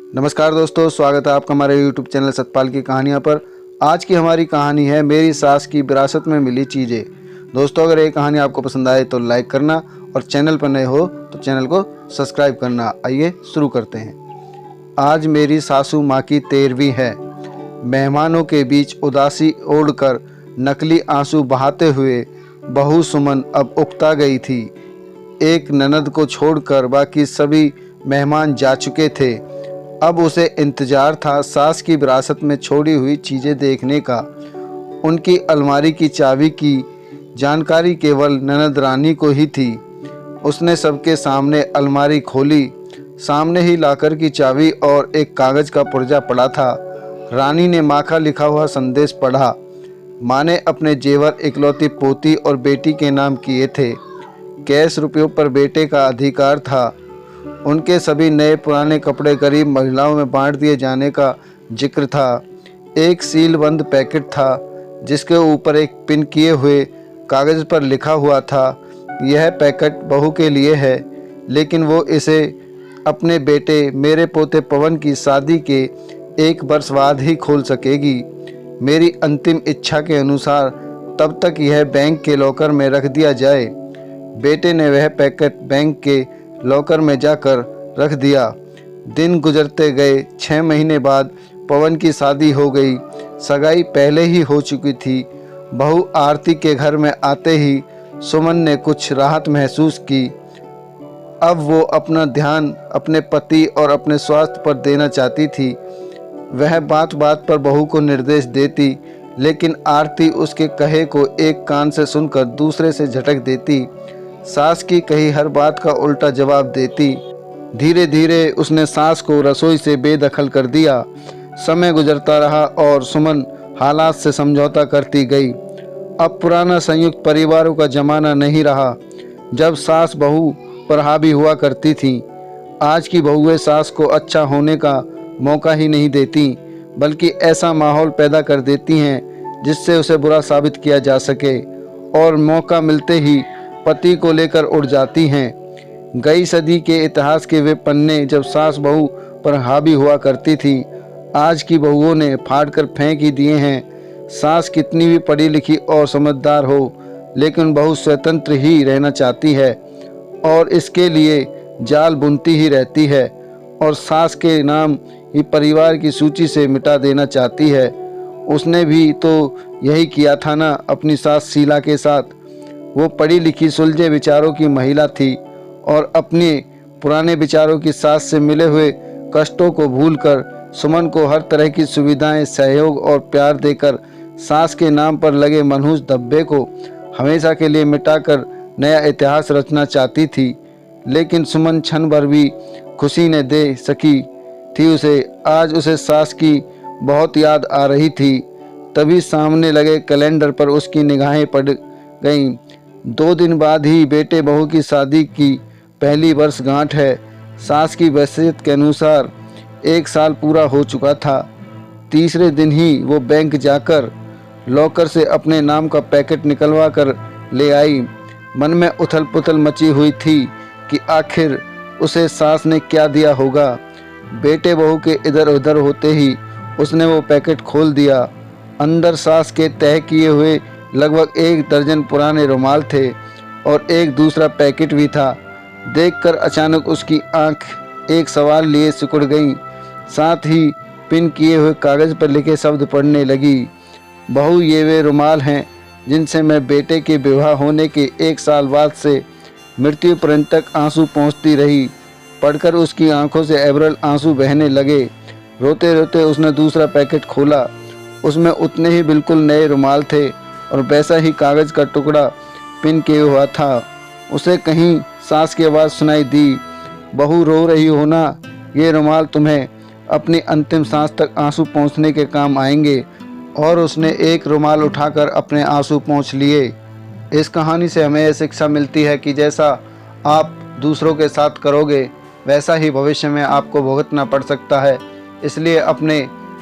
नमस्कार दोस्तों, स्वागत है आपका हमारे YouTube चैनल सतपाल की कहानियाँ पर। आज की हमारी कहानी है मेरी सास की विरासत में मिली चीज़ें। दोस्तों, अगर ये कहानी आपको पसंद आए तो लाइक करना और चैनल पर नए हो तो चैनल को सब्सक्राइब करना। आइए शुरू करते हैं। आज मेरी सासू माँ की 13वीं है। मेहमानों के बीच उदासी ओढ़कर नकली आंसू बहाते हुए बहू सुमन अब उकता गई थी। एक ननद को छोड़कर बाकी सभी मेहमान जा चुके थे। अब उसे इंतज़ार था सास की विरासत में छोड़ी हुई चीज़ें देखने का। उनकी अलमारी की चाबी की जानकारी केवल ननद रानी को ही थी। उसने सबके सामने अलमारी खोली। सामने ही लाकर की चाबी और एक कागज़ का पुर्जा पड़ा था। रानी ने माँ का लिखा हुआ संदेश पढ़ा। माँ ने अपने जेवर इकलौती पोती और बेटी के नाम किए थे। कैश रुपयों पर बेटे का अधिकार था। उनके सभी नए पुराने कपड़े गरीब महिलाओं में बांट दिए जाने का जिक्र था। एक सीलबंद पैकेट था जिसके ऊपर एक पिन किए हुए कागज़ पर लिखा हुआ था, यह पैकेट बहू के लिए है, लेकिन वो इसे अपने बेटे मेरे पोते पवन की शादी के 1 वर्ष बाद ही खोल सकेगी। मेरी अंतिम इच्छा के अनुसार तब तक यह बैंक के लॉकर में रख दिया जाए। बेटे ने वह पैकेट बैंक के लॉकर में जाकर रख दिया। दिन गुजरते गए। 6 महीने बाद पवन की शादी हो गई। सगाई पहले ही हो चुकी थी। बहू आरती के घर में आते ही सुमन ने कुछ राहत महसूस की। अब वो अपना ध्यान अपने पति और अपने स्वास्थ्य पर देना चाहती थी। वह बात बात पर बहू को निर्देश देती, लेकिन आरती उसके कहे को एक कान से सुनकर दूसरे से झटक देती। सास की कही हर बात का उल्टा जवाब देती। धीरे धीरे उसने सास को रसोई से बेदखल कर दिया। समय गुजरता रहा और सुमन हालात से समझौता करती गई। अब पुराना संयुक्त परिवारों का जमाना नहीं रहा जब सास बहू पर हावी हुआ करती थी। आज की बहुएं सास को अच्छा होने का मौका ही नहीं देती, बल्कि ऐसा माहौल पैदा कर देती हैं जिससे उसे बुरा साबित किया जा सके, और मौका मिलते ही पति को लेकर उड़ जाती हैं। गई सदी के इतिहास के वे पन्ने जब सास बहू पर हावी हुआ करती थी, आज की बहुओं ने फाड़ कर फेंक ही दिए हैं। सास कितनी भी पढ़ी लिखी और समझदार हो, लेकिन बहू स्वतंत्र ही रहना चाहती है और इसके लिए जाल बुनती ही रहती है, और सास के नाम ही परिवार की सूची से मिटा देना चाहती है। उसने भी तो यही किया था ना अपनी सास शीला के साथ। वो पढ़ी लिखी सुलझे विचारों की महिला थी और अपने पुराने विचारों की सास से मिले हुए कष्टों को भूलकर सुमन को हर तरह की सुविधाएं, सहयोग और प्यार देकर सास के नाम पर लगे मनहूस धब्बे को हमेशा के लिए मिटाकर नया इतिहास रचना चाहती थी। लेकिन सुमन क्षण भर भी खुशी न दे सकी थी उसे। आज उसे सास की बहुत याद आ रही थी। तभी सामने लगे कैलेंडर पर उसकी निगाहें पड़ गईं। 2 दिन बाद ही बेटे बहू की शादी की पहली वर्षगांठ है। सास की वसीयत के अनुसार 1 साल पूरा हो चुका था। तीसरे दिन ही वो बैंक जाकर लॉकर से अपने नाम का पैकेट निकलवा कर ले आई। मन में उथल पुथल मची हुई थी कि आखिर उसे सास ने क्या दिया होगा। बेटे बहू के इधर उधर होते ही उसने वो पैकेट खोल दिया। अंदर सास के तय किए हुए लगभग 1 दर्जन पुराने रुमाल थे और एक दूसरा पैकेट भी था। देखकर अचानक उसकी आंख एक सवाल लिए सिकुड़ गई। साथ ही पिन किए हुए कागज़ पर लिखे शब्द पढ़ने लगी। बहू, ये वे रुमाल हैं जिनसे मैं बेटे के विवाह होने के 1 साल बाद से मृत्यु पर्यंत तक आंसू पोंछती रही। पढ़कर उसकी आंखों से एवरल आंसू बहने लगे। रोते रोते उसने दूसरा पैकेट खोला। उसमें उतने ही बिल्कुल नए रुमाल थे और वैसा ही कागज़ का टुकड़ा पिन किया हुआ था। उसे कहीं सास की आवाज़ सुनाई दी, बहू रो रही हो ना, ये रुमाल तुम्हें अपनी अंतिम सांस तक आंसू पोंछने के काम आएंगे। और उसने एक रुमाल उठाकर अपने आंसू पोंछ लिए। इस कहानी से हमें यह शिक्षा मिलती है कि जैसा आप दूसरों के साथ करोगे वैसा ही भविष्य में आपको भुगतना पड़ सकता है। इसलिए अपने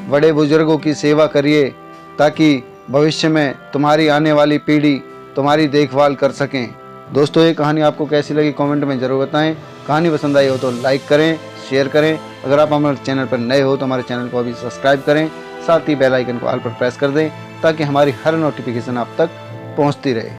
बड़े बुजुर्गों की सेवा करिए ताकि भविष्य में तुम्हारी आने वाली पीढ़ी तुम्हारी देखभाल कर सकें। दोस्तों, ये कहानी आपको कैसी लगी कमेंट में ज़रूर बताएं। कहानी पसंद आई हो तो लाइक करें, शेयर करें। अगर आप हमारे चैनल पर नए हो तो हमारे चैनल को अभी सब्सक्राइब करें, साथ ही बेल आइकन को ऑल पर प्रेस कर दें ताकि हमारी हर नोटिफिकेशन आप तक पहुंचती रहे।